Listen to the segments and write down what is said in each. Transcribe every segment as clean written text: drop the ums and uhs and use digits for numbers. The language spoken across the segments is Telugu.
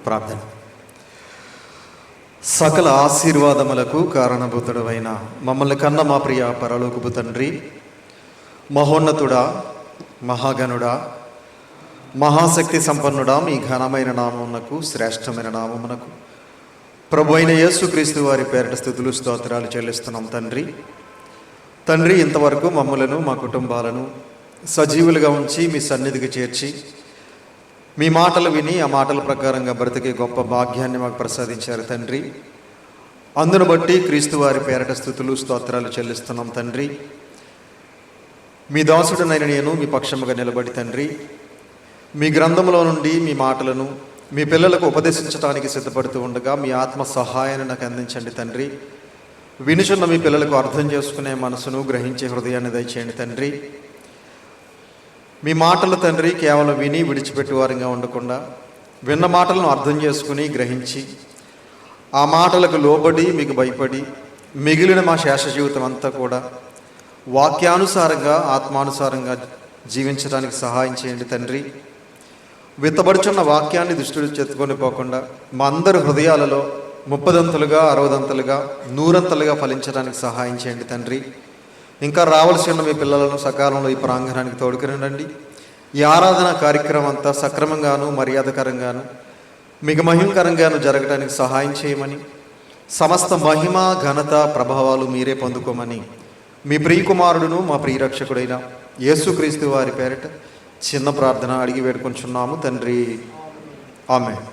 ప్రార్థన. సకల ఆశీర్వాదములకు కారణభూతుడవైన మమ్మల్ని కన్న మా ప్రియ పరలోకపు తండ్రి, మహోన్నతుడా, మహాగణుడా, మహాశక్తి సంపన్నుడా, మీ ఘనమైన నామమునకు, శ్రేష్టమైన నామమునకు ప్రభు అయిన యేసుక్రీస్తు వారి పేరిట స్తుతులు స్తోత్రాలు చెల్లిస్తున్నాం తండ్రి. ఇంతవరకు మమ్మలను, మా కుటుంబాలను సజీవులుగా ఉంచి మీ సన్నిధికి చేర్చి మీ మాటలు విని ఆ మాటల ప్రకారంగా బ్రతికే గొప్ప భాగ్యాన్ని మాకు ప్రసాదించారు తండ్రి. అందును బట్టి క్రీస్తు వారి పేరట స్తుతులు స్తోత్రాలు చెల్లిస్తున్నాం తండ్రి. మీ దాసుడనైన నేను మీ పక్షముగా నిలబడి తండ్రి, మీ గ్రంథంలో నుండి మీ మాటలను మీ పిల్లలకు ఉపదేశించడానికి సిద్ధపడుతూ ఉండగా మీ ఆత్మ సహాయాన్ని నాకు అందించండి తండ్రి. వినుచున్న మీ పిల్లలకు అర్థం చేసుకునే మనసును, గ్రహించే హృదయాన్ని దయచేయండి తండ్రి. మీ మాటలు తండ్రి కేవలం విని విడిచిపెట్టే వారంగా ఉండకుండా విన్న మాటలను అర్థం చేసుకుని గ్రహించి ఆ మాటలకు లోబడి మీకు భయపడి మిగిలిన మా శేష జీవితం అంతా కూడా వాక్యానుసారంగా, ఆత్మానుసారంగా జీవించడానికి సహాయం చేయండి తండ్రి. విత్తబడుచున్న వాక్యాన్ని దృష్టిలో చెత్తుకొని పోకుండా మా అందరి హృదయాలలో 30దంతలుగా, 60దంతలుగా, 100ంతలుగా ఫలించడానికి సహాయం చేయండి తండ్రి. ఇంకా రావాల్సి ఉన్న మీ పిల్లలను సకాలంలో ఈ ప్రాంగణానికి తోడుకునండి. ఈ ఆరాధన కార్యక్రమం అంతా సక్రమంగాను, మర్యాదకరంగాను, మీకు మహిమకరంగాను జరగడానికి సహాయం చేయమని, సమస్త మహిమ, ఘనత, ప్రభావాలు మీరే పొందుకోమని మీ ప్రియకుమారుడును మా ప్రియరక్షకుడైన యేసుక్రీస్తు వారి పేరిట చిన్న ప్రార్థన అడిగి వేడుకొంచున్నాము తండ్రి. ఆమేన్.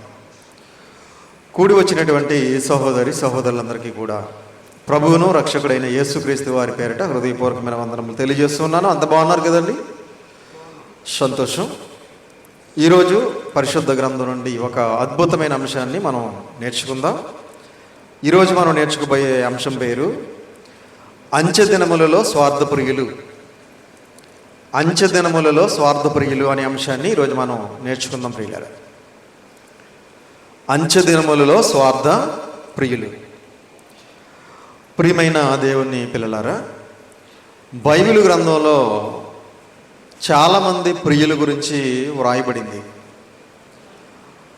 కూడి వచ్చినటువంటి సహోదరి సహోదరులందరికీ కూడా ప్రభువును రక్షకుడైన యేసుక్రీస్తు వారి పేరిట హృదయపూర్వకమైన వందనములు తెలియజేస్తున్నాను. అంత బాగున్నారు కదండి? సంతోషం. ఈరోజు పరిశుద్ధ గ్రంథం నుండి ఒక అద్భుతమైన అంశాన్ని మనం నేర్చుకుందాం. ఈరోజు మనం నేర్చుకోబోయే అంశం పేరు అంచె దినములలో స్వార్థప్రియులు. అంచె దినములలో స్వార్థప్రియులు అనే అంశాన్ని ఈరోజు మనం నేర్చుకుందాం ప్రియులారా. అంచె దినములలో స్వార్థ ప్రియులు. ప్రియమైన దేవుని పిల్లలారా, బైబిల్ గ్రంథంలో చాలామంది ప్రియుల గురించి వ్రాయబడింది.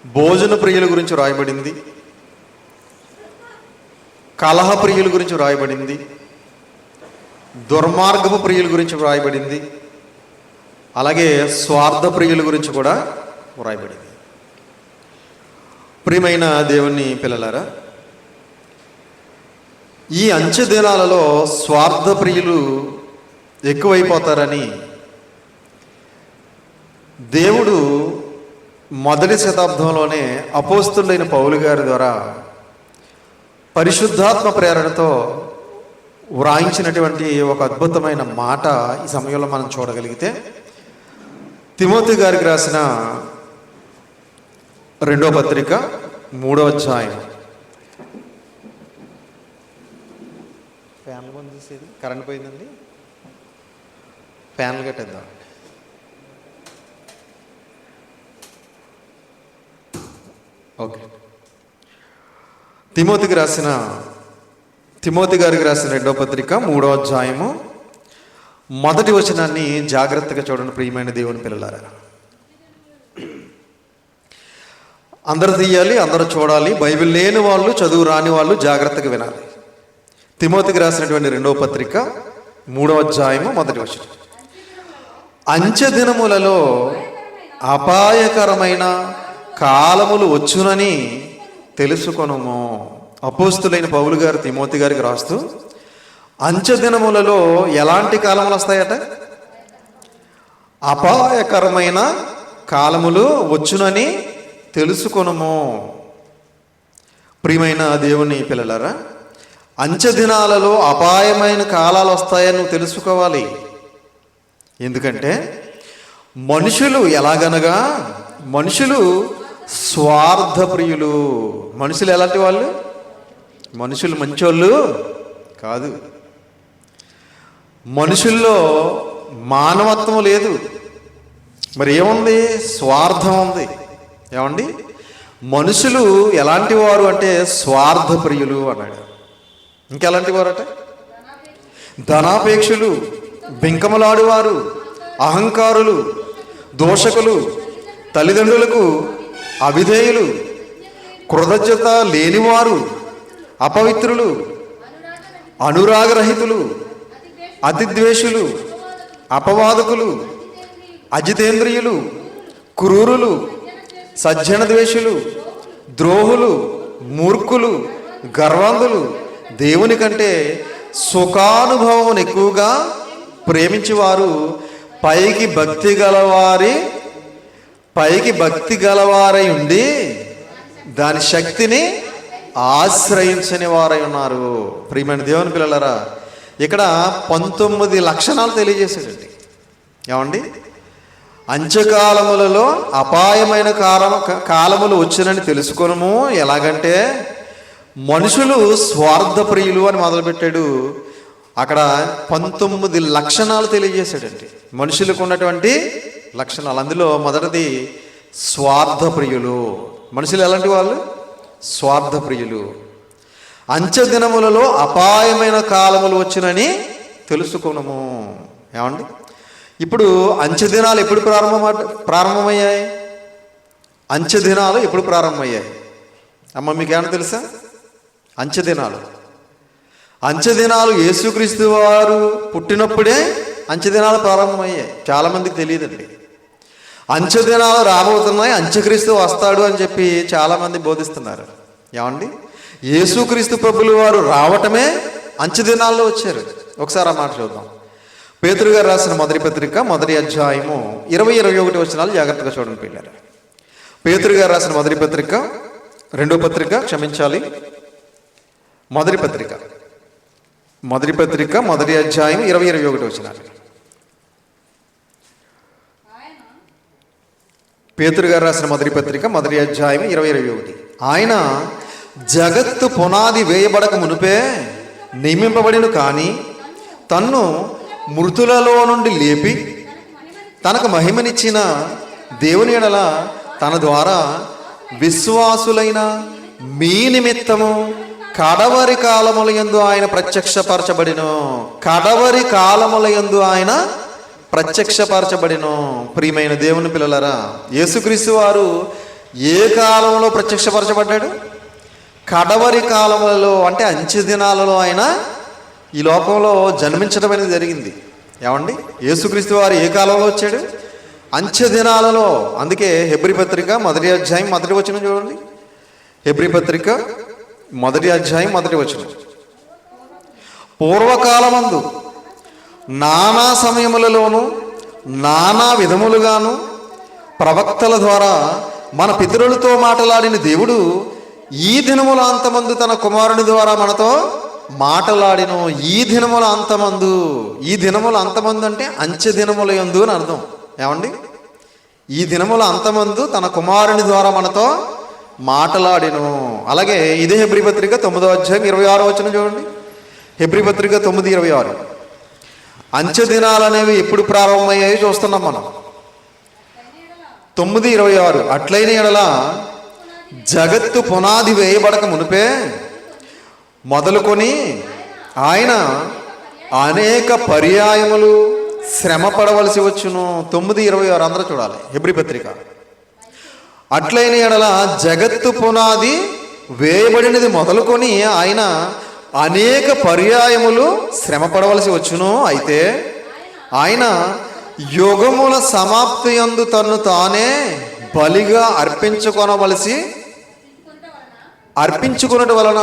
భోజన ప్రియుల గురించి వ్రాయబడింది, కలహ ప్రియుల గురించి వ్రాయబడింది, దుర్మార్గపు ప్రియుల గురించి వ్రాయబడింది, అలాగే స్వార్థ ప్రియుల గురించి కూడా వ్రాయబడింది. ప్రియమైన దేవుని పిల్లలారా, ఈ అంచె దినాలలో స్వార్థ ప్రియులు ఎక్కువైపోతారని దేవుడు మొదటి శతాబ్దంలోనే అపోస్తులైన పౌలు గారి ద్వారా పరిశుద్ధాత్మ ప్రేరణతో వ్రాయించినటువంటి ఒక అద్భుతమైన మాట ఈ సమయంలో మనం చూడగలిగితే, తిమోతి గారికి రాసిన 2వ పత్రిక 3వ అధ్యాయం. ఫ్యాన్లు బంద్ చేసేది, కరెంట్ పోయిందండి, ఫ్యాన్లు కట్టేద్దాం. ఓకే. తిమోతి గారికి రాసిన 2వ పత్రిక 3వ అధ్యాయము మొదటి వచనాన్ని జాగ్రత్తగా చూడండి ప్రియమైన దేవుని పిల్లలారా. అందరూ తీయాలి, అందరూ చూడాలి. బైబిల్ లేని వాళ్ళు, చదువు రాని వాళ్ళు జాగ్రత్తగా వినాలి. తిమోతికి రాసినటువంటి 2వ పత్రిక 3వ అధ్యాయము మొదటి వచనం. అంచె దినములలో అపాయకరమైన కాలములు వచ్చునని తెలుసుకొనుము. అపోస్తులైన పౌలు గారు తిమోతి గారికి రాస్తూ అంచె దినములలో ఎలాంటి కాలములు వస్తాయట? అపాయకరమైన కాలములు వచ్చునని తెలుసుకొనుము. ప్రియమైన దేవుని పిల్లలారా, అంచె దినాలలో అపాయమైన కాలాలు వస్తాయని నువ్వు తెలుసుకోవాలి. ఎందుకంటే మనుషులు ఎలాగనగా మనుషులు స్వార్థప్రియులు. మనుషులు ఎలాంటి వాళ్ళు? మనుషులు మంచోళ్ళు కాదు. మనుషుల్లో మానవత్వం లేదు. మరి ఏముంది? స్వార్థం ఉంది. ఏమండి? మనుషులు ఎలాంటి వారు అంటే స్వార్థప్రియులు అన్నాడు. ఇంకెలాంటి వారు అంటే ధనాపేక్షులు, బింకములాడువారు, అహంకారులు, దోషకులు, తల్లిదండ్రులకు అవిధేయులు, కృతజ్ఞత లేనివారు, అపవిత్రులు, అనురాగరహితులు, అతిద్వేషులు, అపవాదకులు, అజితేంద్రియులు, క్రూరులు, సజ్జన ద్వేషులు, ద్రోహులు, మూర్ఖులు, గర్వంధులు, దేవుని కంటే సుఖానుభవం ఎక్కువగా ప్రేమించేవారు, పైకి భక్తి గలవారై ఉండి దాని శక్తిని ఆశ్రయించని వారై ఉన్నారు. ప్రియమైన దేవుని పిల్లలారా, ఇక్కడ 19 లక్షణాలు తెలియజేశాడండి. ఏమండి? అంత్యకాలములలో అపాయమైన కాలములు వచ్చినని తెలుసుకొనుము. ఎలాగంటే మనుషులు స్వార్థప్రియులు అని మొదలుపెట్టాడు. అక్కడ 19 లక్షణాలు తెలియజేశాడండి, మనుషులకు ఉన్నటువంటి లక్షణాలు. అందులో మొదటిది స్వార్థప్రియులు. మనుషులు ఎలాంటి వాళ్ళు? స్వార్థప్రియులు. అంత్య దినములలో అపాయమైన కాలములు వచ్చినని తెలుసుకొనుము. ఏమండి? ఇప్పుడు అంత్యదినాలు ఎప్పుడు ప్రారంభమయ్యాయి? అంత్యదినాలు ఎప్పుడు ప్రారంభమయ్యాయి? అమ్మ మీకేమన్నా తెలుసా? అంత్యదినాలు యేసుక్రీస్తు వారు పుట్టినప్పుడే అంత్యదినాలు ప్రారంభమయ్యాయి. చాలామందికి తెలియదండి. అంత్యదినాలు రాబోతున్నాయి, అంత్యక్రీస్తు వస్తాడు అని చెప్పి చాలామంది బోధిస్తున్నారు. ఏమండి? యేసుక్రీస్తు ప్రభులు వారు రావటమే అంత్యదినాల్లో వచ్చారు. ఒకసారి ఆ మాట చూద్దాం. పేతురు గారు రాసిన మొదటి పత్రిక 1వ అధ్యాయము 20-21 వచనాలు జాగ్రత్తగా చూడండి పిల్లలు. పేతురు గారు రాసిన మొదటి పత్రిక 2వ పత్రిక, క్షమించాలి, మొదటి పత్రిక 1వ అధ్యాయం 20-21 వచనాలు. పేతురు గారు రాసిన మొదటి పత్రిక 1వ అధ్యాయం 20-21. ఆయన జగత్తు పునాది వేయబడక మునుపే నియమింపబడిన కానీ తన్ను మృతులలో నుండి లేపి తనకు మహిమనిచ్చిన దేవుని ఎడల తన ద్వారా విశ్వాసులైన మీ నిమిత్తము కడవరి కాలముల యందు ఆయన ప్రత్యక్షపరచబడిను. కడవరి కాలముల యందు ఆయన ప్రత్యక్షపరచబడిను. ప్రియమైన దేవుని పిల్లలారా, యేసుక్రీస్తు వారు ఏ కాలంలో ప్రత్యక్షపరచబడ్డాడు? కడవరి కాలములలో, అంటే అంత్య దినాలలో ఆయన ఈ లోకంలో జన్మించడం అనేది జరిగింది. ఏమండి? యేసుక్రీస్తు వారు ఏ కాలంలో వచ్చాడు? అంత్య దినాలలో. అందుకే హెబ్రీ పత్రిక 1వ అధ్యాయం 1వ వచనం చూడండి. హెబ్రీ పత్రిక 1వ అధ్యాయం 1వ వచనం. పూర్వకాలమందు నానా సమయములలోను నానా విధములుగాను ప్రవక్తల ద్వారా మన పితరులతో మాట్లాడిన దేవుడు ఈ దినముల అంతమందు తన కుమారుని ద్వారా మనతో మాట్లాడిను. ఈ దినముల అంతమందు. ఈ దినముల అంతమందు అంటే అంత్య దినముల యందు అని అర్థం. ఏమండి? ఈ దినముల అంతమందు తన కుమారుని ద్వారా మనతో మాట్లాడిను. అలాగే ఇదే హెబ్రీ పత్రిక 9వ అధ్యాయం 26వ వచనం చూడండి. హెబ్రీ పత్రిక 9:26. అంత్య దినాలు అనేవి ఎప్పుడు ప్రారంభమయ్యాయో చూస్తున్నాం మనం. 9:26. అట్లైన ఎడల జగత్తు పునాది వేయబడక మునిపే మొదలుకొని ఆయన అనేక పర్యాయములు శ్రమ పడవలసి వచ్చును. 9:26 అందరూ చూడాలి హెబ్రీ పత్రిక. అట్లైన ఎడల జగత్తు పునాది వేయబడినది మొదలుకొని ఆయన అనేక పర్యాయములు శ్రమ పడవలసి వచ్చును. అయితే ఆయన యుగముల సమాప్తి యందు తన్ను తానే బలిగా అర్పించుకున్నట వలన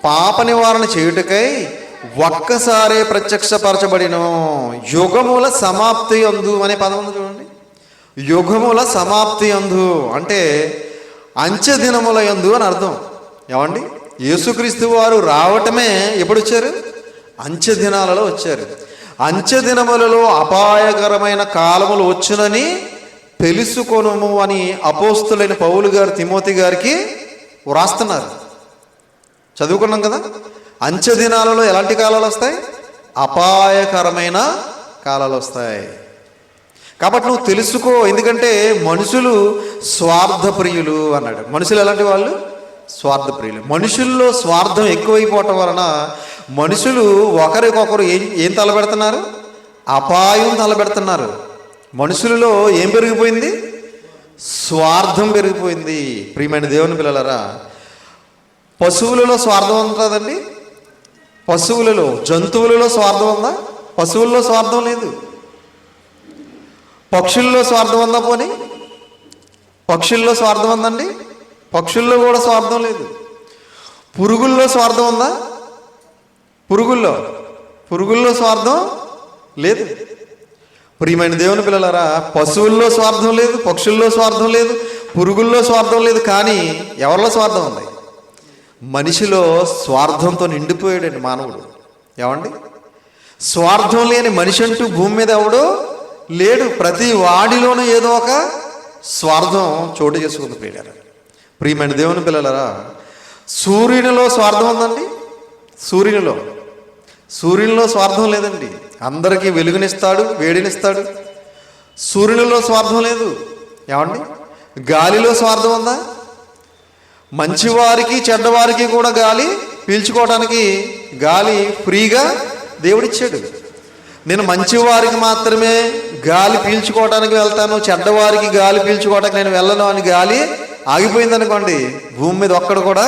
పాప నివారణ చేయుటకై ఒక్కసారే ప్రత్యక్షపరచబడిను. యుగముల సమాప్తి యందు అనే పదం ఉంది చూడండి. యుగముల సమాప్తి యందు అంటే అంత్య దినముల యందు అని అర్థం. ఏమండి? యేసుక్రీస్తు వారు రావటమే ఎప్పుడు వచ్చారు? అంత్య దినాలలో వచ్చారు. అంత్య దినములలో అపాయకరమైన కాలములు వచ్చునని తెలుసుకొనుము అని అపోస్తులైన పౌలు గారు తిమోతి గారికి వ్రాస్తున్నారు. చదువుకున్నాం కదా. అంత్య దినాలలో ఎలాంటి కాలాలు వస్తాయి? అపాయకరమైన కాలాలు వస్తాయి. కాబట్టి నువ్వు తెలుసుకో. ఎందుకంటే మనుషులు స్వార్థప్రియులు అన్నాడు. మనుషులు ఎలాంటి వాళ్ళు? స్వార్థప్రియులు. మనుషుల్లో స్వార్థం ఎక్కువైపోవటం వలన మనుషులు ఒకరికొకరు ఏం తలపెడుతున్నారు? అపాయం తలపెడుతున్నారు. మనుషులలో ఏం పెరిగిపోయింది? స్వార్థం పెరిగిపోయింది. ప్రియమైన దేవుని పిల్లలారా, పశువులలో స్వార్థం ఉంటుందండి? పశువులలో, జంతువులలో స్వార్థం ఉందా? పశువుల్లో స్వార్థం లేదు. పక్షుల్లో స్వార్థం ఉందా? పోనీ పక్షుల్లో స్వార్థం ఉందండి? పక్షుల్లో కూడా స్వార్థం లేదు. పురుగుల్లో స్వార్థం ఉందా? పురుగుల్లో స్వార్థం లేదు. ప్రియమైన దేవుని పిల్లలారా, పశువుల్లో స్వార్థం లేదు, పక్షుల్లో స్వార్థం లేదు, పురుగుల్లో స్వార్థం లేదు. కానీ ఎవరిలో స్వార్థం ఉంది? మనిషిలో స్వార్థంతో నిండిపోయాడండి మానవుడు. ఏమండి, స్వార్థం లేని మనిషి అంటూ భూమి మీద ఎవడో లేడు. ప్రతి వాడిలోనూ ఏదో ఒక స్వార్థం చోటు చేసుకుంది. ప్రియమైన దేవుని పిల్లలారా, సూర్యునిలో స్వార్థం ఉందండి? సూర్యునిలో స్వార్థం లేదండి. అందరికీ వెలుగునిస్తాడు, వేడినిస్తాడు. సూర్యునిలో స్వార్థం లేదు. ఏమండి, గాలిలో స్వార్థం ఉందా? మంచివారికి చెడ్డవారికి కూడా గాలి పీల్చుకోవడానికి గాలి ఫ్రీగా దేవుడిచ్చాడు. నేను మంచివారికి మాత్రమే గాలి పీల్చుకోవడానికి వెళ్తాను, చెడ్డవారికి గాలి పీల్చుకోవడానికి నేను వెళ్ళను అని గాలి ఆగిపోయింది అనుకోండి, భూమి మీద ఒక్కడు కూడా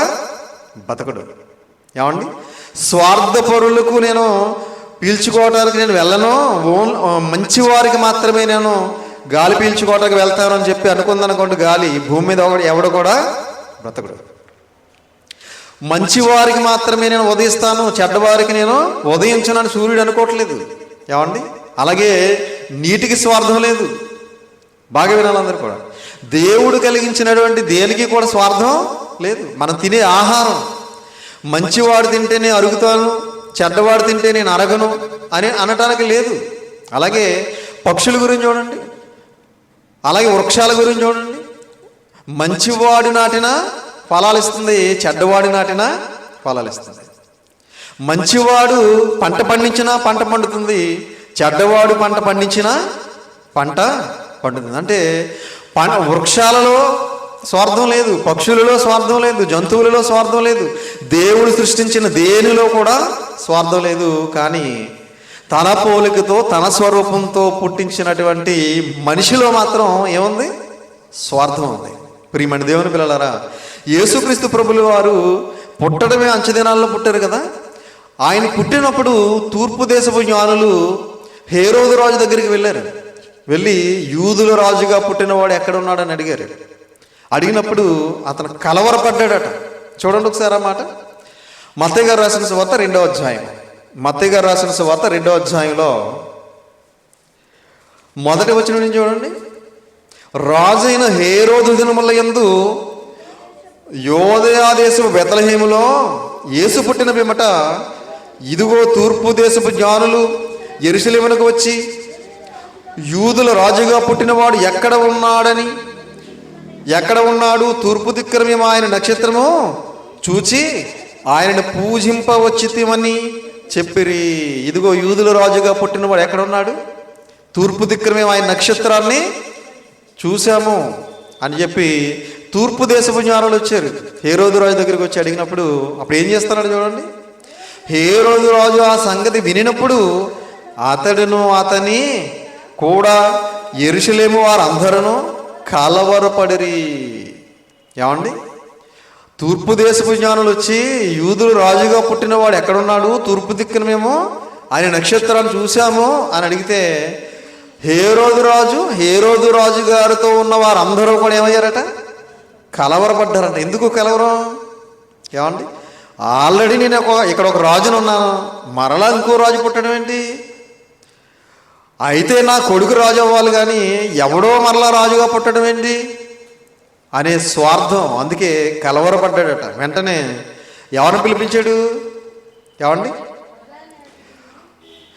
బతకడు. ఏమండి, స్వార్థపరులకు నేను పీల్చుకోవడానికి నేను వెళ్ళను, మంచివారికి మాత్రమే నేను గాలి పీల్చుకోవడానికి వెళ్తాను అని చెప్పి అనుకుందనుకోండి, గాలి భూమి మీద ఎవడు కూడా బ్రతకడు. మంచివారికి మాత్రమే నేను ఉదయిస్తాను, చెడ్డవారికి నేను ఉదయించనని సూర్యుడు అనుకోవట్లేదు. ఏమండి, అలాగే నీటికి స్వార్థం లేదు. బాగా వినాలందరూ కూడా. దేవుడు కలిగించినటువంటి దేనికి కూడా స్వార్థం లేదు. మనం తినే ఆహారం, మంచివాడు తింటే నేను అరుగుతాను, చెడ్డవాడు తింటే నేను అరగను అని అనటానికి లేదు. అలాగే పక్షుల గురించి చూడండి, అలాగే వృక్షాల గురించి చూడండి. మంచివాడు నాటిన ఫలాలు ఇస్తుంది, చెడ్డవాడు నాటిన ఫలాలు ఇస్తుంది. మంచివాడు పంట పండించినా పంట పండుతుంది, చెడ్డవాడు పంట పండించినా పంట పండుతుంది. అంటే వృక్షాలలో స్వార్థం లేదు, పక్షులలో స్వార్థం లేదు, జంతువులలో స్వార్థం లేదు, దేవుడు సృష్టించిన దేనిలో కూడా స్వార్థం లేదు. కానీ తన పోలికతో తన స్వరూపంతో పుట్టించినటువంటి మనిషిలో మాత్రం ఏముంది? స్వార్థం ఉంది. ప్రియమైన దేవుని పిల్లలారా, యేసుక్రీస్తు ప్రభులు వారు పుట్టడమే అంచెదినాల్లో పుట్టారు కదా. ఆయన పుట్టినప్పుడు తూర్పు దేశపు జ్ఞానులు హేరోదు రాజు దగ్గరికి వెళ్ళారు. వెళ్ళి యూదుల రాజుగా పుట్టినవాడు ఎక్కడ ఉన్నాడని అడిగారు. అడిగినప్పుడు అతను కలవరపడ్డాడట. చూడండి ఒకసారి ఆ మాట. మత్తయి గారు రాసిన సువార్త 2వ అధ్యాయం. మత్తయి గారు రాసిన సువార్త 2వ అధ్యాయంలో మొదటి వచనం నుంచి చూడండి. రాజైన హేరోదు దినముల యందు యోదయా దేశపు బెత్లెహేములో యేసు పుట్టిన పిమ్మట ఇదిగో తూర్పు దేశపు జ్ఞానులు యెరూషలేమునకు వచ్చి యూదుల రాజుగా పుట్టినవాడు ఎక్కడ ఉన్నాడు, తూర్పు దిక్కున మేము ఆయన నక్షత్రము చూచి ఆయనను పూజింపవచ్చితిమని చెప్పిరి. ఇదిగో యూదుల రాజుగా పుట్టినవాడు ఎక్కడ ఉన్నాడు, తూర్పు దిక్కున మేము ఆయన నక్షత్రాన్ని చూసాము అని చెప్పి తూర్పు దేశపు జ్ఞానులు వచ్చారు. హేరోదు రాజు దగ్గరికి వచ్చి అడిగినప్పుడు అప్పుడు ఏం చేస్తున్నాడు చూడండి. హేరోదు రాజు ఆ సంగతి వినినప్పుడు అతడును అతని కూడా యెరూషలేము వారందరూ కలవరపడిరి. ఏమండి, తూర్పు దేశపు జ్ఞానులు వచ్చి యూదులు రాజుగా పుట్టినవాడు ఎక్కడున్నాడు, తూర్పు దిక్కున మేము ఆయన నక్షత్రాన్ని చూసాము అని అడిగితే హేరోదు రాజు గారితో ఉన్న వారందరూ కూడా ఏమయ్యారట? కలవరపడ్డారంట. ఎందుకు కలవరం? ఏమండి, ఆల్రెడీ నేను ఇక్కడ ఒక రాజును ఉన్నాను, మరలా ఇంకో రాజు పుట్టడం ఏంటి? అయితే నా కొడుకు రాజు అవ్వాలి కానీ ఎవడో మరలా రాజుగా పుట్టడం ఏంటి అనే స్వార్థం. అందుకే కలవరపడ్డాడట. వెంటనే ఎవరిని పిలిపించాడు? ఏమండి,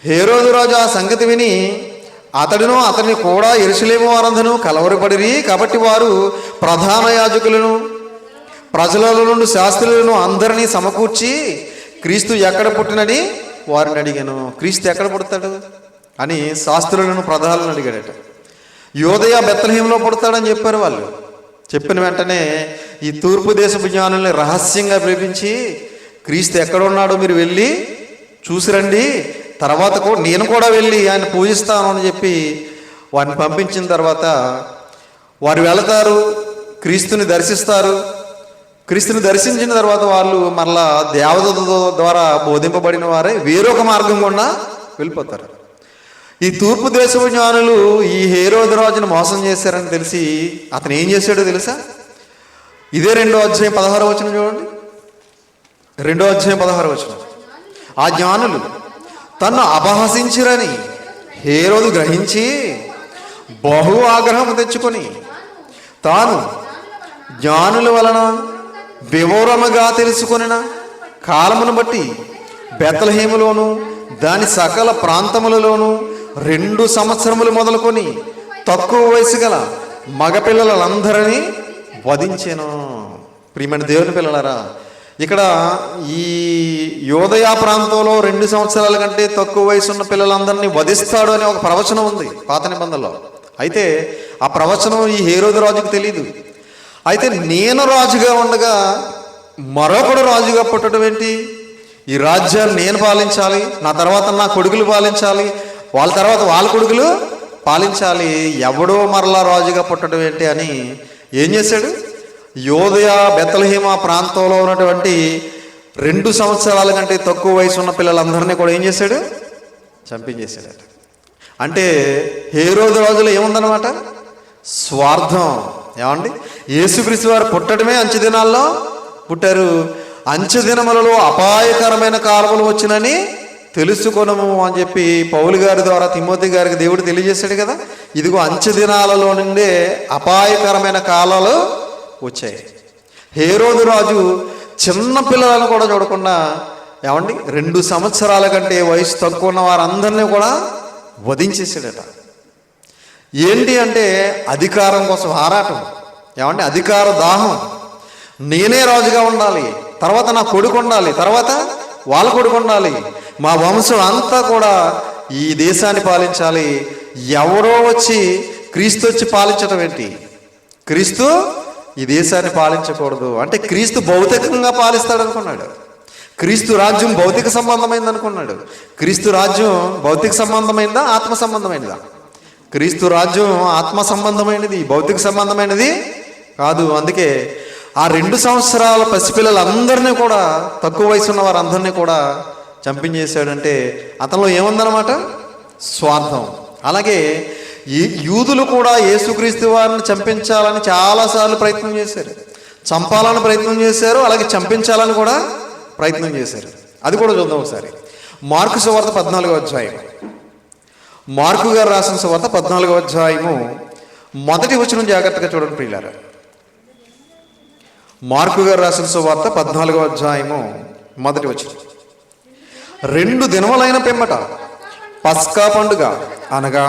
హేరోదు రాజు ఆ సంగతి విని అతడును అతన్ని కూడా యెరూషలేము వారందరూ కలవరపడిరి. కాబట్టి వారు ప్రధాన యాజకులను, ప్రజల నుండి శాస్త్రులను అందరినీ సమకూర్చి క్రీస్తు ఎక్కడ పుట్టినని వారిని అడిగాను. క్రీస్తు ఎక్కడ పుడతాడు అని శాస్త్రులను, ప్రధానులను అడిగాడట. యోదయ బెత్లెహేములో పుడతాడని చెప్పారు వాళ్ళు. చెప్పిన వెంటనే ఈ తూర్పు దేశపు జ్ఞానుల్ని రహస్యంగా పిలిపించి క్రీస్తు ఎక్కడ ఉన్నాడో మీరు వెళ్ళి చూసిరండి, తర్వాత నేను కూడా వెళ్ళి ఆయన పూజిస్తాను అని చెప్పి వారిని పంపించిన తర్వాత వారు వెళతారు, క్రీస్తుని దర్శిస్తారు. క్రీస్తుని దర్శించిన తర్వాత వాళ్ళు మరలా దేవదూత ద్వారా బోధింపబడిన వారే వేరొక మార్గం గుండా వెళ్ళిపోతారు. ఈ తూర్పు దేశపు జ్ఞానులు ఈ హేరోదు రాజును మోసం చేశారని తెలిసి అతను ఏం చేశాడో తెలుసా? ఇదే 2వ అధ్యాయం 16వ వచనం చూడండి. 2వ అధ్యాయం 16వ వచనం. ఆ జ్ఞానులు తన్ను అపహసించిరని హేరోదు గ్రహించి బహు ఆగ్రహం తెచ్చుకొని తాను జ్ఞానుల వలన వివరముగా తెలుసుకొనిన కాలమును బట్టి బెత్లెహేములోను దాని సకల ప్రాంతములలోను 2 సంవత్సరములు మొదలుకొని తక్కువ వయసు గల మగపిల్లలందరినీ వధించెను. ప్రియమైన దేవుని పిల్లలారా, ఇక్కడ ఈ యోదయ ప్రాంతంలో 2 సంవత్సరాల కంటే తక్కువ వయసు ఉన్న పిల్లలందరినీ వధిస్తాడు అనే ఒక ప్రవచనం ఉంది పాత నిబంధనలో. అయితే ఆ ప్రవచనం ఈ హేరోదు రాజుకు తెలియదు. అయితే నేను రాజుగా ఉండగా మరొకడు రాజుగా పుట్టడం ఏంటి? ఈ రాజ్యాన్ని నేను పాలించాలి, నా తర్వాత నా కొడుకులు పాలించాలి, వాళ్ళ తర్వాత వాళ్ళ కొడుకులు పాలించాలి, ఎవడో మరలా రాజుగా పుట్టడం ఏంటి అని ఏం చేశాడు? యోదయ బెత్లెహేమ ప్రాంతంలో ఉన్నటువంటి 2 సంవత్సరాల కంటే తక్కువ వయసు ఉన్న పిల్లలందరినీ కూడా ఏం చేశాడు? చంపించేశాడట. అంటే హేరోదు రాజులో ఏముందన్నమాట? స్వార్థం. ఏమండి, యేసుక్రీస్తు వారు పుట్టడమే అంచె దినాల్లో పుట్టారు. అంచె దినములలో అపాయకరమైన కాలములు వచ్చినని తెలుసుకొనము అని చెప్పి పౌలు గారి ద్వారా తిమోతి గారికి దేవుడు తెలియజేశాడు కదా. ఇదిగో అంచె దినాలలో నుండే అపాయకరమైన కాలాలు వచ్చాయి. హేరోదు రాజు చిన్న పిల్లలను కూడా చూడకుండా ఏమండి 2 సంవత్సరాల కంటే వయసు తక్కువ ఉన్న వారందరినీ కూడా వధించేసాడట. ఏంటి అంటే అధికారం కోసం ఆరాటం. ఏమండి, అధికార దాహం. నేనే రాజుగా ఉండాలి, తర్వాత నా కొడుకు ఉండాలి, తర్వాత వాళ్ళ కొడుకు ఉండాలి, మా వంశం అంతా కూడా ఈ దేశాన్ని పాలించాలి. ఎవరో వచ్చి క్రీస్తు వచ్చి పాలించడం ఏంటి? క్రీస్తు ఈ దేశాన్ని పాలించకూడదు అంటే క్రీస్తు భౌతికంగా పాలిస్తాడు అనుకున్నాడు. క్రీస్తు రాజ్యం భౌతిక సంబంధమైంది అనుకున్నాడు. క్రీస్తు రాజ్యం భౌతిక సంబంధమైనదా, ఆత్మ సంబంధమైనదా? క్రీస్తు రాజ్యం ఆత్మ సంబంధమైనది, భౌతిక సంబంధమైనది కాదు. అందుకే ఆ 2 సంవత్సరాల పసిపిల్లలందరినీ కూడా, తక్కువ వయసు ఉన్న వారందరినీ కూడా చంపించేశాడంటే అతనిలో ఏముందన్నమాట? స్వార్థం. అలాగే ఈ యూదులు కూడా యేసుక్రీస్తు వారిని చంపించాలని చాలాసార్లు ప్రయత్నం చేశారు, చంపాలని ప్రయత్నం చేశారు, అలాగే చంపించాలని కూడా ప్రయత్నం చేశారు. అది కూడా చూద్దాం ఒకసారి. మార్కు సువార్త 14వ అధ్యాయం. మార్కు గారు రాసిన సువార్త 14వ అధ్యాయము 1వ వచనం జాగ్రత్తగా చూడండి ప్రియులారా. మార్కు గారు రాసిన సువార్త 14వ అధ్యాయము 1వ వచనం. 2 దినములైన పిమ్మట పస్కా పండుగ అనగా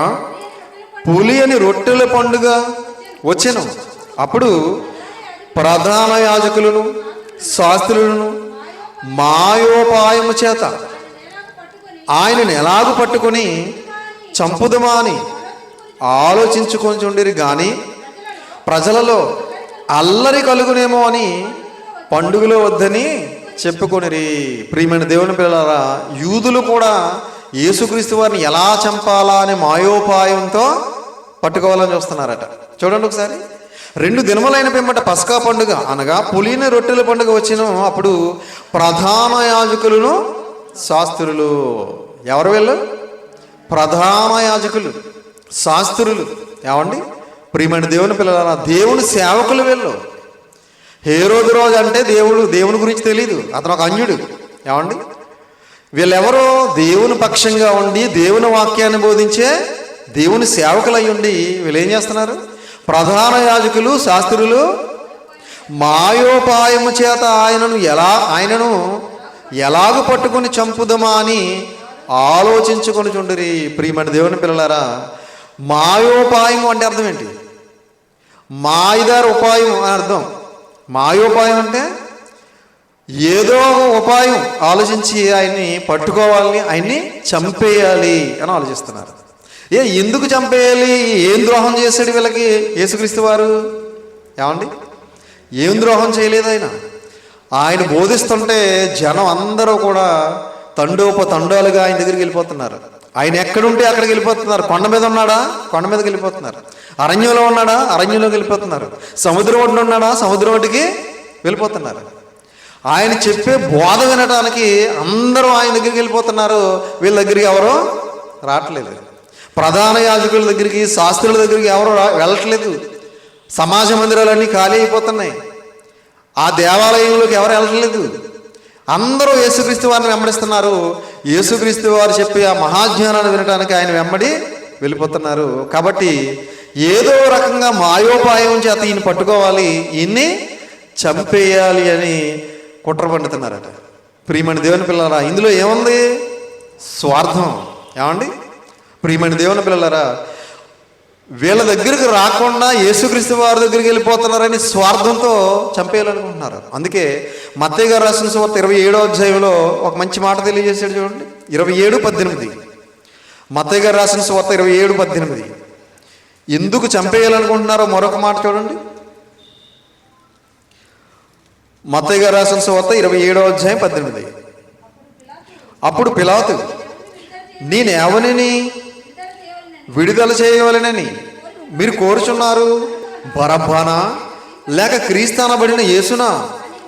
పులియని రొట్టెల పండుగ వచ్చెను. అప్పుడు ప్రధాన యాజకులను శాస్త్రులను మాయోపాయము చేత ఆయనను ఎలాగూ పట్టుకొని చంపుదమా అని ఆలోచించుకొంచుండిరి గాని ప్రజలలో అల్లరి కలుగునేమో అని పండుగలో వద్దని చెప్పుకొనిరి. ప్రియమైన దేవుని పిల్లలారా, యూదులు కూడా యేసుక్రీస్తు వారిని ఎలా చంపాలా అనే మాయోపాయంతో పట్టుకోవాలని చూస్తున్నారట. చూడండి ఒకసారి. 2 దినములైన పిమ్మట పస్కా పండుగ అనగా పులిని రొట్టెల పండుగ వచ్చిన. అప్పుడు ప్రధాన యాజకులను శాస్త్రులు. ఎవరు వీళ్ళు? ప్రధాన యాజకులు, శాస్త్రులు. ఏమండి, ప్రియమైన దేవుని పిల్లల, దేవుని సేవకులు వీళ్ళు. హేరోదు రాజు అంటే దేవుని గురించి తెలియదు, అతను ఒక అన్యుడు. ఏమండి, వీళ్ళెవరో దేవుని పక్షంగా ఉండి దేవుని వాక్యాన్ని బోధించే దేవుని సేవకులు అయి ఉండి వీళ్ళు ఏం చేస్తున్నారు? ప్రధాన యాజకులు శాస్త్రులు మాయోపాయము చేత ఆయనను ఎలాగూ పట్టుకొని చంపుదమా అని ఆలోచించుకొని చుండిరి. ప్రియమైన దేవుని పిల్లలారా, మాయోపాయము అంటే అర్థం ఏంటి? మాయిదారు ఉపాయం అని అర్థం. మాయోపాయం అంటే ఏదో ఉపాయం ఆలోచించి ఆయన్ని పట్టుకోవాలని, ఆయన్ని చంపేయాలి అని ఆలోచిస్తున్నారు. ఎందుకు చంపేయాలి? ఏం ద్రోహం చేశాడు వీళ్ళకి యేసుక్రీస్తు వారు? ఏమండి, ఏం ద్రోహం చేయలేదు ఆయన బోధిస్తుంటే జనం అందరూ కూడా తండోపతండాలుగా ఆయన దగ్గరికి వెళ్ళిపోతున్నారు. ఆయన ఎక్కడుంటే అక్కడికి వెళ్ళిపోతున్నారు. కొండ మీద ఉన్నాడా, కొండ మీదకి వెళ్ళిపోతున్నారు. అరణ్యంలో ఉన్నాడా, అరణ్యంలోకి వెళ్ళిపోతున్నారు. సముద్రం ఒడ్డున ఉన్నాడా, సముద్రం ఒడ్డుకి వెళ్ళిపోతున్నారు. ఆయన చెప్పే బోధ వినడానికి అందరూ ఆయన దగ్గరికి వెళ్ళిపోతున్నారు. వీళ్ళ దగ్గరికి ఎవరో రావట్లేదు. ప్రధాన యాజకుల దగ్గరికి, శాస్త్రుల దగ్గరికి ఎవరు వెళ్ళట్లేదు. సమాజ మందిరాలన్నీ ఖాళీ అయిపోతున్నాయి. ఆ దేవాలయంలోకి ఎవరు వెళ్ళట్లేదు. అందరూ యేసుక్రీస్తు వారిని వెంబడిస్తున్నారు. యేసుక్రీస్తు వారు చెప్పి ఆ మహాజ్ఞానాన్ని వినడానికి ఆయన వెంబడి వెళ్ళిపోతున్నారు. కాబట్టి ఏదో రకంగా మాయోపాయం చేత ఈయన పట్టుకోవాలి, ఈయన్ని చంపేయాలి అని కుట్ర పండుతున్నారట. ప్రియమైన దేవుని పిల్లలారా, ఇందులో ఏముంది? స్వార్థం. ఏమండి ప్రియమైన దేవుని పిల్లలారా, వీళ్ళ దగ్గరికి రాకుండా యేసుక్రీస్తు వారి దగ్గరికి వెళ్ళిపోతున్నారని స్వార్థంతో చంపేయాలనుకుంటున్నారు. అందుకే మత్తయి గారు రాసిన సువార్త 27వ అధ్యాయంలో ఒక మంచి మాట తెలియజేశాడు చూడండి. 27:18 మత్తయి గారు రాసిన సువార్త 27:18 ఎందుకు చంపేయాలనుకుంటున్నారో మరొక మాట చూడండి. మత్తయి గారు రాసిన సువార్త 27వ అధ్యాయం 18 అప్పుడు పిలాతు, నేను ఎవరిని విడుదల చేయవలెనని మీరు కోరుచున్నారు? బరబ్బనా లేక క్రీస్తు అనబడిన యేసునా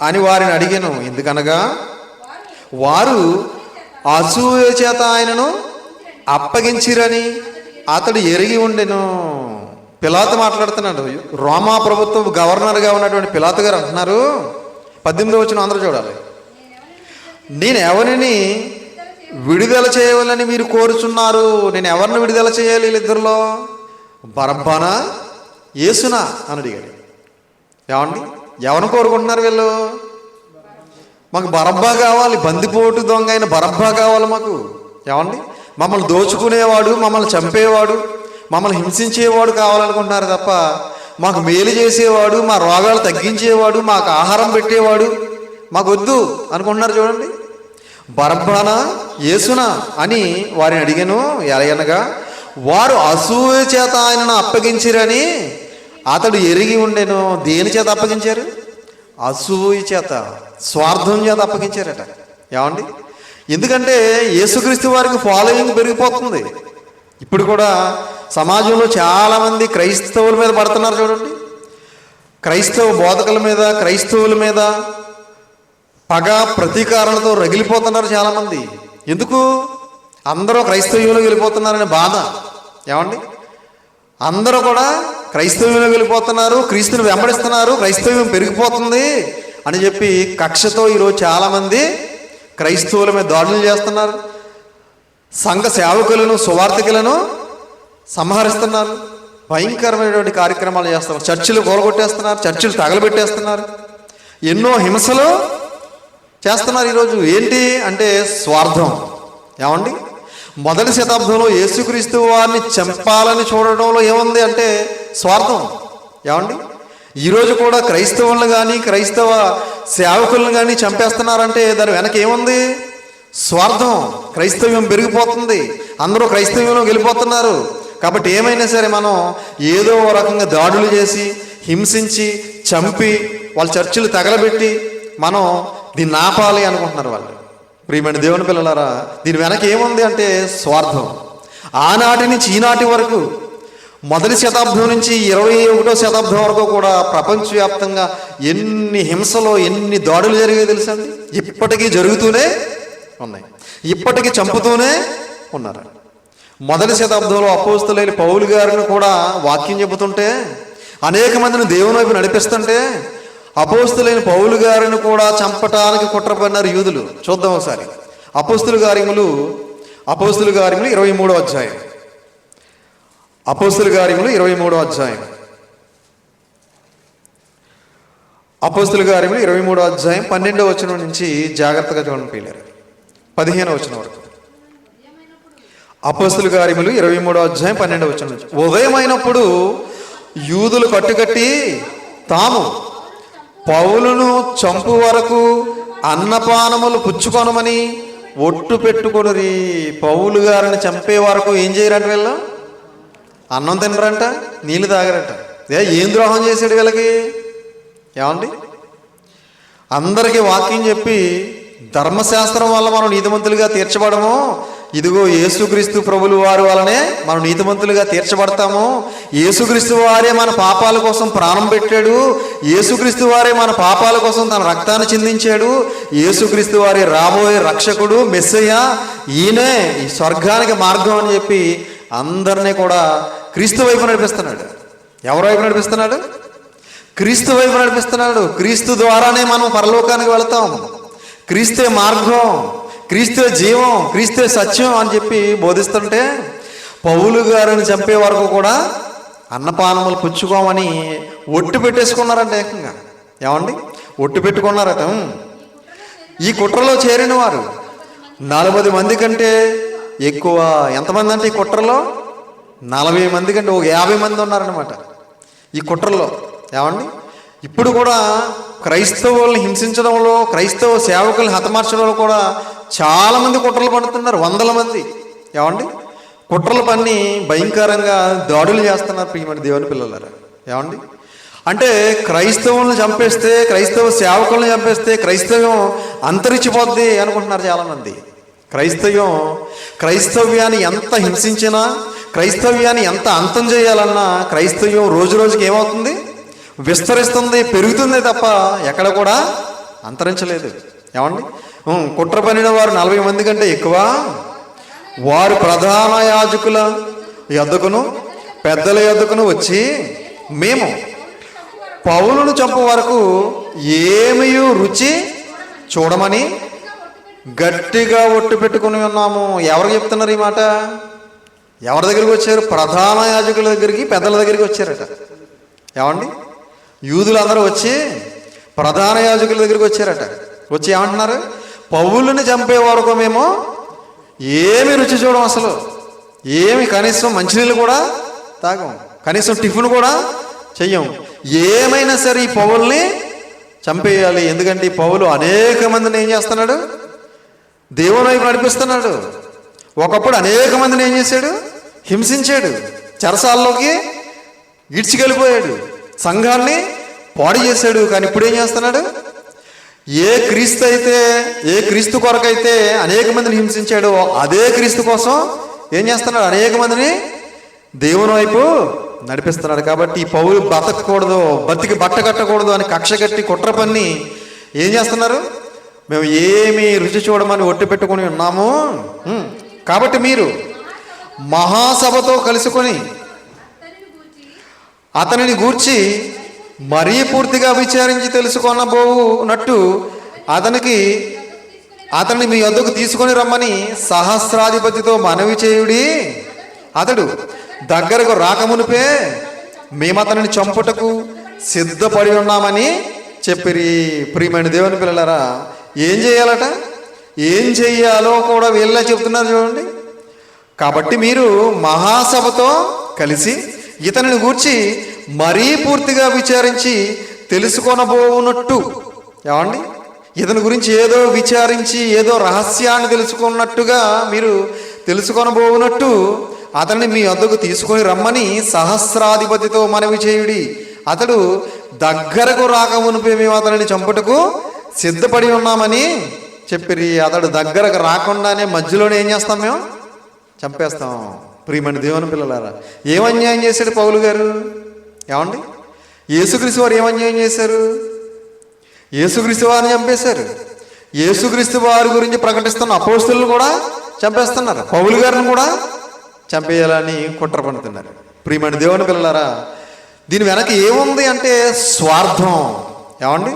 అని వారిని అడిగాను. ఎందుకనగా వారు అసూయ చేత ఆయనను అప్పగించిరని అతడు ఎరిగి ఉండెను. పిలాతు మాట్లాడుతున్నాడు. రోమా ప్రభుత్వం గవర్నర్గా ఉన్నటువంటి పిలాతు గారు అంటున్నారు, 18వ వచనం అందరూ చూడాలి. నేను ఎవరిని విడుదల చేయవాలని మీరు కోరుచున్నారు? నేను ఎవరిని విడుదల చేయాలి వీళ్ళిద్దరిలో? బరబ్బనా యేసునా అని అడిగాడు. ఏమండి ఎవరిని కోరుకుంటున్నారు వీళ్ళు? మాకు బరబ్బా కావాలి, బందిపోటు దొంగ అయిన బరబ్బా కావాలి మాకు. ఏమండి మమ్మల్ని దోచుకునేవాడు, మమ్మల్ని చంపేవాడు, మమ్మల్ని హింసించేవాడు కావాలనుకుంటున్నారు తప్ప మాకు మేలు చేసేవాడు, మా రోగాలు తగ్గించేవాడు, మాకు ఆహారం పెట్టేవాడు మాకు వద్దు అనుకుంటున్నారు. చూడండి, బరబ్బనా యేసునా అని వారిని అడిగాను. ఎలాగనగా వారు అసూయ చేత ఆయనను అప్పగించిరని అతడు ఎరిగి ఉండెను. దేని చేత అప్పగించారు? అసూయ చేత, స్వార్థం చేత అప్పగించారట. ఏమండి ఎందుకంటే యేసుక్రీస్తు వారికి ఫాలోయింగ్ పెరిగిపోతుంది. ఇప్పుడు కూడా సమాజంలో చాలామంది క్రైస్తవుల మీద పడుతున్నారు. చూడండి, క్రైస్తవ బోధకుల మీద, క్రైస్తవుల మీద పగ ప్రతీకారాలతో రగిలిపోతున్నారు చాలామంది. ఎందుకు? అందరూ క్రైస్తవ్యంలోకి వెళ్ళిపోతున్నారనే బాధ. ఏమండి అందరూ కూడా క్రైస్తవ్యంలోకి వెళ్ళిపోతున్నారు, క్రీస్తుని వెంబడిస్తున్నారు, క్రైస్తవ్యం పెరిగిపోతుంది అని చెప్పి కక్షతో ఈరోజు చాలామంది క్రైస్తవుల మీద దాడులు చేస్తున్నారు. సంఘ సేవకులను, సువార్థికులను సంహరిస్తున్నారు. భయంకరమైనటువంటి కార్యక్రమాలు చేస్తున్నారు. చర్చిలు కూలగొట్టేస్తున్నారు, చర్చిలు తగలబెట్టేస్తున్నారు, ఎన్నో హింసలు చేస్తున్నారు. ఈరోజు ఏంటి అంటే స్వార్థం. ఏమండి మొదటి శతాబ్దంలో యేసుక్రీస్తు వారిని చంపాలని చూడడంలో ఏముంది అంటే స్వార్థం. ఏమండి ఈరోజు కూడా క్రైస్తవులను కానీ, క్రైస్తవ సేవకులను కానీ చంపేస్తున్నారంటే దాని వెనక ఏముంది? స్వార్థం. క్రైస్తవ్యం పెరిగిపోతుంది, అందరూ క్రైస్తవ్యంలో వెళ్ళిపోతున్నారు. కాబట్టి ఏమైనా సరే మనం ఏదో రకంగా దాడులు చేసి, హింసించి, చంపి, వాళ్ళ చర్చిలు తగలబెట్టి మనం దీన్ని ఆపాలి అనుకుంటున్నారు వాళ్ళు. ప్రియమైన దేవుని పిల్లలారా, దీని వెనక ఏముంది అంటే స్వార్థం. ఆనాటి నుంచి ఈనాటి వరకు, మొదటి శతాబ్దం నుంచి 21వ శతాబ్దం వరకు కూడా ప్రపంచవ్యాప్తంగా ఎన్ని హింసలు, ఎన్ని దాడులు జరిగాయి తెలుసండి. ఇప్పటికీ జరుగుతూనే ఉన్నాయి, ఇప్పటికీ చంపుతూనే ఉన్నారు. మొదటి శతాబ్దంలో అపోస్తలులైన పౌలు గారిని కూడా వాక్యం చెబుతుంటే, అనేక మందిని దేవుని వైపు నడిపిస్తుంటే, అపోస్తలులైన పౌలు గారిని కూడా చంపటానికి కుట్రపడినారు యూదులు. చూద్దాం ఒకసారి. అపోస్తల కార్యములు 23వ అధ్యాయం. అపోస్తల కార్యములు 23వ అధ్యాయం. అపోస్తల కార్యములు 23వ అధ్యాయం 12వ వచనం నుంచి జాగ్రత్తగా చూడండి పిల్లలు, 15వ వచనం వరకు. అపోస్తల కార్యములు 23వ అధ్యాయం 12వ వచనం నుంచి. ఉదయమైనప్పుడు యూదులు కట్టుకట్టి తాము పౌలును చంపు వరకు అన్నపానములు పుచ్చుకొనమని ఒట్టు పెట్టుకొనిరి. పౌలు గారిని చంపే వరకు ఏం చేయరంట వీళ్ళు? అన్నం తినరంట, నీళ్ళు తాగరంట. ఏం ద్రోహం చేశాడు వీళ్ళకి? ఏమండి అందరికీ వాక్యం చెప్పి ధర్మశాస్త్రం వల్ల మనం నీతిమంతులుగా తీర్చబడము, ఇదిగో యేసుక్రీస్తు ప్రభులు వారి వలనే మనం నీతిమంతులుగా తీర్చబడతాము, యేసుక్రీస్తు వారే మన పాపాల కోసం ప్రాణం పెట్టాడు, యేసుక్రీస్తు వారే మన పాపాల కోసం తన రక్తాన్ని చిందించాడు, యేసుక్రీస్తు వారే రాబోయే రక్షకుడు మెస్సయ్య, ఈయనే ఈ స్వర్గానికి మార్గం అని చెప్పి అందరినీ కూడా క్రీస్తు వైపు నడిపిస్తున్నాడు. ఎవరి వైపు నడిపిస్తున్నాడు? క్రీస్తు వైపు నడిపిస్తున్నాడు. క్రీస్తు ద్వారానే మనం పరలోకానికి వెళతాం. క్రీస్తే మార్గం, క్రీస్తే జీవం, క్రీస్తే సత్యం అని చెప్పి బోధిస్తుంటే పౌలు గారిని చంపే వరకు కూడా అన్నపానములు పుచ్చుకోమని ఒట్టు పెట్టేసుకున్నారంట. ఏకంగా ఏమండి ఒట్టు పెట్టుకున్నారట. ఈ కుట్రలో చేరిన వారు 40 మంది కంటే ఎక్కువ. ఎంతమంది అంటే ఈ కుట్రలో 40 మంది కంటే ఒక 50 మంది ఉన్నారనమాట ఈ కుట్రలో. ఏమండి ఇప్పుడు కూడా క్రైస్తవుల్ని హింసించడంలో, క్రైస్తవ సేవకుల్ని హతమార్చడంలో కూడా చాలామంది కుట్రలు పడుతున్నారు. 100 మంది ఏమండి కుట్రలు పన్ని భయంకరంగా దాడులు చేస్తున్నారు. ప్రియమైన దేవుని పిల్లలారా, ఏమండి అంటే క్రైస్తవులను చంపేస్తే, క్రైస్తవ సేవకులను చంపేస్తే క్రైస్తవ్యం అంతరించిపోద్ది అనుకుంటున్నారు చాలామంది. క్రైస్తవ్యాన్ని ఎంత హింసించినా, క్రైస్తవ్యాన్ని ఎంత అంతం చేయాలన్నా క్రైస్తవ్యం రోజు రోజుకి ఏమవుతుంది? విస్తరిస్తుంది, పెరుగుతుంది తప్ప ఎక్కడ కూడా అంతరించలేదు. ఏమండి కుట్ర పన్నిన వారు 40 మంది కంటే ఎక్కువ. వారు ప్రధాన యాజకుల యొద్దకును పెద్దల యొద్దకును వచ్చి, మేము పౌలును చంపు వరకు ఏమీ రుచి చూడమని గట్టిగా ఒట్టు పెట్టుకుని ఉన్నాము. ఎవరు చెప్తున్నారు ఈ మాట? ఎవరి దగ్గరికి వచ్చారు? ప్రధాన యాజకుల దగ్గరికి, పెద్దల దగ్గరికి వచ్చారట. ఏమండి యూదులందరూ వచ్చి ప్రధాన యాజకుల దగ్గరికి వచ్చారట. వచ్చి ఏమంటున్నారు? పౌలుని చంపే వరకు మేము ఏమి రుచి చూడం, అసలు ఏమి, కనీసం మంచినీళ్ళు కూడా తాగం, కనీసం టిఫిన్ కూడా చెయ్యం. ఏమైనా సరే ఈ పౌల్ని చంపేయాలి. ఎందుకంటే ఈ పౌలు అనేక మందిని ఏం చేస్తున్నాడు? దేవుని వైపు నడిపిస్తున్నాడు. ఒకప్పుడు అనేక మందిని ఏం చేశాడు? హింసించాడు, చెరసాల్లోకి ఇడ్చికెళ్ళిపోయాడు, సంఘాన్ని పాడు చేశాడు. కానీ ఇప్పుడు ఏం చేస్తున్నాడు? ఏ క్రీస్తు కొరకైతే అనేక మందిని హింసించాడో అదే క్రీస్తు కోసం ఏం చేస్తున్నాడు? అనేక మందిని దేవుని వైపు నడిపిస్తున్నాడు. కాబట్టి ఈ పౌలు బతకూడదు, బట్ట కట్టకూడదు అని కక్ష కట్టి కుట్ర పన్ని ఏం చేస్తున్నారు? మేము ఏమి రుచి చూడమని ఒట్టు పెట్టుకుని ఉన్నాము. కాబట్టి మీరు మహాసభతో కలుసుకొని అతనిని గూర్చి మరీ పూర్తిగా విచారించి తెలుసుకొనబోనట్టు అతన్ని మీ వద్దకు తీసుకొని రమ్మని సహస్రాధిపతితో మనవి చేయుడి. అతడు దగ్గరకు రాకమునిపే మేము అతనిని చంపుటకు సిద్ధపడి ఉన్నామని చెప్పిరి. ప్రియమైన దేవుని పిల్లలారా, ఏం చేయాలట? ఏం చెయ్యాలో కూడా వీళ్ళే చెప్తున్నారు చూడండి. కాబట్టి మీరు మహాసభతో కలిసి ఇతనిని గూర్చి మరీ పూర్తిగా విచారించి తెలుసుకొనబోనట్టు, ఏమండి ఇతని గురించి ఏదో విచారించి ఏదో రహస్యాన్ని తెలుసుకున్నట్టుగా మీరు తెలుసుకొనబోనట్టు అతన్ని మీ వద్దకు తీసుకొని రమ్మని సహస్రాధిపతితో మనవి చేయుడి. అతడు దగ్గరకు రాకమునిపే మేము అతనిని చంపుటకు సిద్ధపడి ఉన్నామని చెప్పిరి. అతడు దగ్గరకు రాకుండానే మధ్యలోనే ఏం చేస్తాం? మేము చంపేస్తాం. ప్రియమైన దేవుని పిల్లలారా, ఏం అన్యాయం చేశాడు పౌలు గారు? ఏమండి యేసుక్రీస్తు వారు ఏం అన్యాయం చేశారు? యేసుక్రీస్తు వారిని చంపేశారు. యేసుక్రీస్తు వారి గురించి ప్రకటిస్తున్న అపోస్తలులను కూడా చంపేస్తున్నారు. పౌలు గారిని కూడా చంపేయాలని కుట్ర పడుతున్నారు. ప్రియమైన దేవుని పిల్లలారా, దీని వెనక ఏముంది అంటే స్వార్థం. ఏమండి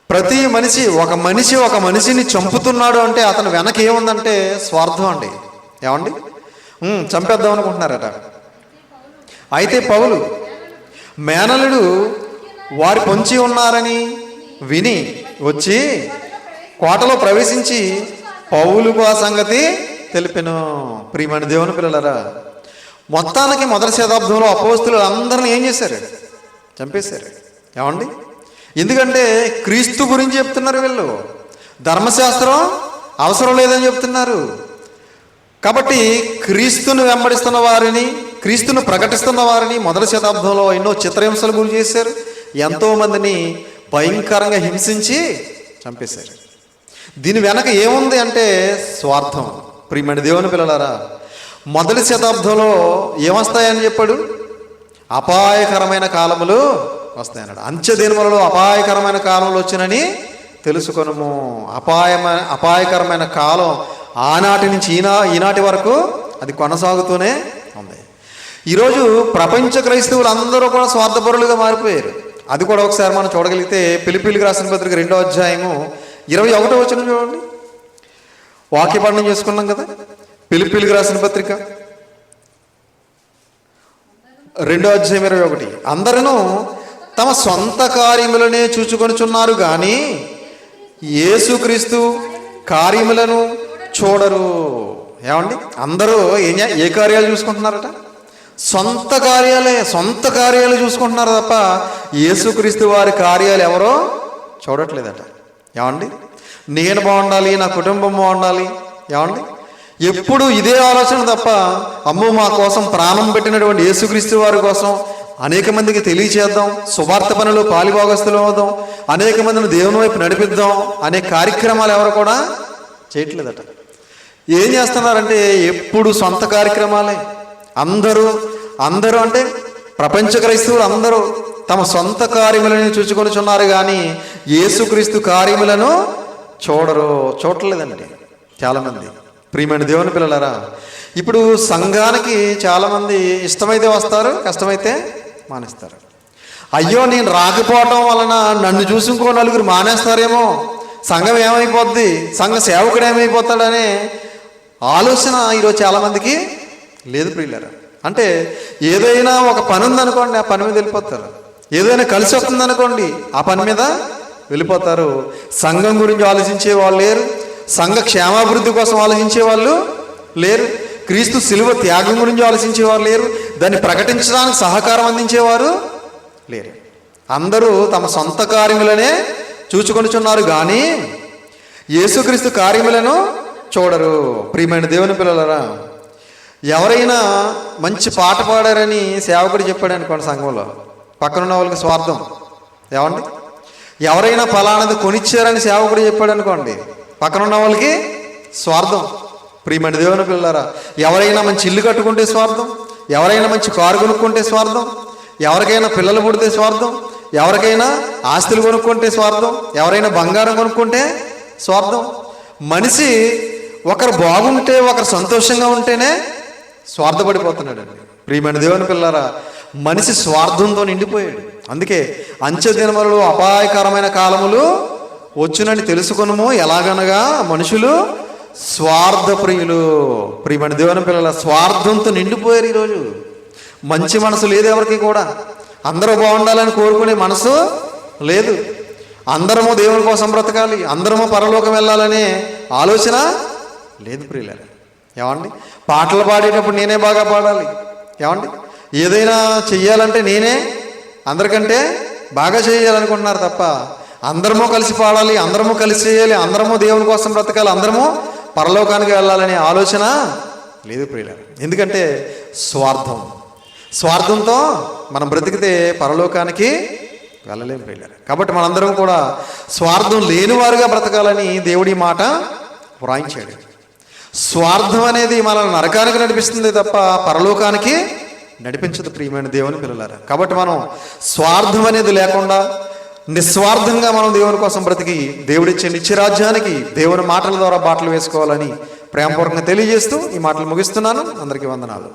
ప్రతి మనిషి ఒక మనిషిని చంపుతున్నాడు అంటే అతను వెనక ఏముందంటే స్వార్థం అండి. ఏమండి చంపేద్దాం అనుకుంటున్నారట. అయితే పౌలు మేనలుడు వారి పొంచి ఉన్నారని విని వచ్చి కోటలో ప్రవేశించి పౌలుకు ఆ సంగతి తెలిపెను. ప్రియమైన దేవుని పిల్లలారా, మొత్తానికి మొదటి శతాబ్దంలో అపోస్తులు అందరిని ఏం చేశారు? చంపేశారు. ఏమండి ఎందుకంటే క్రీస్తు గురించి చెప్తున్నారు వీళ్ళు, ధర్మశాస్త్రం అవసరం లేదని చెప్తున్నారు. కాబట్టి క్రీస్తును వెంబడిస్తున్న వారిని, క్రీస్తును ప్రకటిస్తున్న వారిని మొదటి శతాబ్దంలో ఎన్నో చిత్రహింసలు గురి చేశారు. ఎంతోమందిని భయంకరంగా హింసించి చంపేశారు. దీని వెనక ఏముంది అంటే స్వార్థం. ప్రియమైన దేవుని పిల్లలారా, మొదటి శతాబ్దంలో ఏమొస్తాయని చెప్పాడు? అపాయకరమైన కాలములు వస్తాయన్నాడు. అంత్య దినములలో అపాయకరమైన కాలంలో వచ్చినని తెలుసుకొనుము. అపాయకరమైన కాలం ఆనాటి నుంచి ఈనాటి వరకు అది కొనసాగుతూనే ఉంది. ఈరోజు ప్రపంచ క్రైస్తవులు అందరూ కూడా స్వార్థపరులుగా మారిపోయారు. అది కూడా ఒకసారి మనం చూడగలిగితే ఫిలిప్పీయులకు రాసిన పత్రిక 2వ అధ్యాయము 21వ వచనం చూడండి. వాక్య పఠనం చేసుకున్నాం కదా. ఫిలిప్పీయులకు రాసిన పత్రిక 2వ అధ్యాయం 21. అందరూ తమ సొంత కార్యములనే చూచుకొనుచున్నారు కానీ యేసుక్రీస్తు కార్యములను చూడరు. ఏమండి, అందరూ ఏ కార్యాలు చూసుకుంటున్నారట? సొంత కార్యాలు చూసుకుంటున్నారు తప్ప యేసుక్రీస్తు వారి కార్యాలు ఎవరో చూడట్లేదట. ఏమండి, నేను బాగుండాలి, నా కుటుంబం బాగుండాలి. ఏమండి, ఎప్పుడు ఇదే ఆలోచన తప్ప అమ్మో మా కోసం ప్రాణం పెట్టినటువంటి యేసుక్రీస్తు వారి కోసం అనేక మందికి తెలియచేద్దాం, సువార్త పనులు పాలిభాగస్తులు అవుదాం, అనేక మందిని దేవుని వైపు నడిపిద్దాం అనే కార్యక్రమాలు ఎవరు కూడా చేయట్లేదట. ఏం చేస్తున్నారంటే ఎప్పుడు సొంత కార్యక్రమాలే. అందరూ అంటే ప్రపంచ క్రైస్తవులు అందరూ తమ సొంత కార్యములను చూచుకొనిచున్నారు కానీ యేసుక్రీస్తు కార్యములను చూడలేదండి చాలామంది. ప్రియమైన దేవుని పిల్లలారా, ఇప్పుడు సంఘానికి చాలామంది ఇష్టమైతే వస్తారు, కష్టమైతే మానేస్తారు. అయ్యో నేను రాకపోవటం వలన నన్ను చూసి ఇంకో నలుగురు మానేస్తారేమో, సంఘం ఏమైపోద్ది, సంఘ సేవకుడు ఏమైపోతాడనే ఆలోచన ఈరోజు చాలామందికి లేదు ప్రియులారా. అంటే ఏదైనా ఒక పని ఉందనుకోండి, ఆ పని మీద వెళ్ళిపోతారు. ఏదైనా కలిసి వస్తుందనుకోండి, ఆ పని మీద వెళ్ళిపోతారు. సంఘం గురించి ఆలోచించే వాళ్ళు లేరు, సంఘ క్షేమాభివృద్ధి కోసం ఆలోచించే వాళ్ళు లేరు, క్రీస్తు శిలువ త్యాగం గురించి ఆలోచించేవారు లేరు, దాన్ని ప్రకటించడానికి సహకారం అందించేవారు లేరు. అందరూ తమ సొంత కార్యములనే చూచుకొనుచున్నారు కానీ యేసుక్రీస్తు కార్యములను చూడరు. ప్రియమైన దేవుని పిల్లలారా, ఎవరైనా మంచి పాట పాడారని సేవకుడు చెప్పాడు అనుకోండి, సంఘంలో పక్కనున్న వాళ్ళకి స్వార్థం. ఏమండి, ఎవరైనా ఫలానది కొనిచ్చారని సేవకుడు చెప్పాడు అనుకోండి, పక్కనున్న వాళ్ళకి స్వార్థం. ప్రియమైన దేవుని పిల్లలారా, ఎవరైనా మంచి ఇల్లు కట్టుకుంటే స్వార్థం, ఎవరైనా మంచి కారు కొనుక్కుంటే స్వార్థం, ఎవరికైనా పిల్లలు పుడితే స్వార్థం, ఎవరికైనా ఆస్తులు కొనుక్కుంటే స్వార్థం, ఎవరైనా బంగారం కొనుక్కుంటే స్వార్థం. మనిషి ఒకరు బాగుంటే, ఒకరు సంతోషంగా ఉంటేనే స్వార్థపడిపోతున్నాడండి. ప్రియమైన దేవుని పిల్లలారా, మనిషి స్వార్థంతో నిండిపోయాడు. అందుకే అంత్య దినములలో అపాయకరమైన కాలములు వచ్చునని తెలుసుకొనుము. ఎలాగనగా మనుషులు స్వార్థప్రియులు. ప్రియమైన దేవుని పిల్లల, స్వార్థంతో నిండిపోయారు ఈరోజు. మంచి మనసు లేదు ఎవరికి కూడా. అందరూ బాగుండాలని కోరుకునే మనసు లేదు. అందరము దేవుని కోసం బ్రతకాలి, అందరము పరలోకం వెళ్ళాలనే ఆలోచన లేదు ప్రియులారా. ఏమండి, పాటలు పాడేటప్పుడు నేనే బాగా పాడాలి, ఏమండి ఏదైనా చెయ్యాలంటే నేనే అందరికంటే బాగా చేయాలనుకుంటున్నారు తప్ప అందరము కలిసి పాడాలి, అందరము కలిసి చేయాలి, అందరము దేవుని కోసం బ్రతకాలి, అందరము పరలోకానికి వెళ్ళాలనే ఆలోచన లేదు ప్రియులారా. ఎందుకంటే స్వార్థంతో మనం బ్రతికితే పరలోకానికి వెళ్ళలేము ప్రియులారా. కాబట్టి మనందరం కూడా స్వార్థం లేనివారుగా బ్రతకాలని దేవుడి మాట వ్రాయించాడు. స్వార్థం అనేది మనల్ని నరకానికి నడిపిస్తుంది తప్ప పరలోకానికి నడిపించదు ప్రియమైన దేవుని పిల్లలారా. కాబట్టి మనం స్వార్థం అనేది లేకుండా నిస్వార్థంగా మనం దేవుని కోసం బ్రతికి దేవుడిచ్చే నిత్యరాజ్యానికి దేవుని మాటల ద్వారా బాటలు వేసుకోవాలని ప్రేమపూర్వకంగా తెలియజేస్తూ ఈ మాటలు ముగిస్తున్నాను. అందరికీ వందనాలు.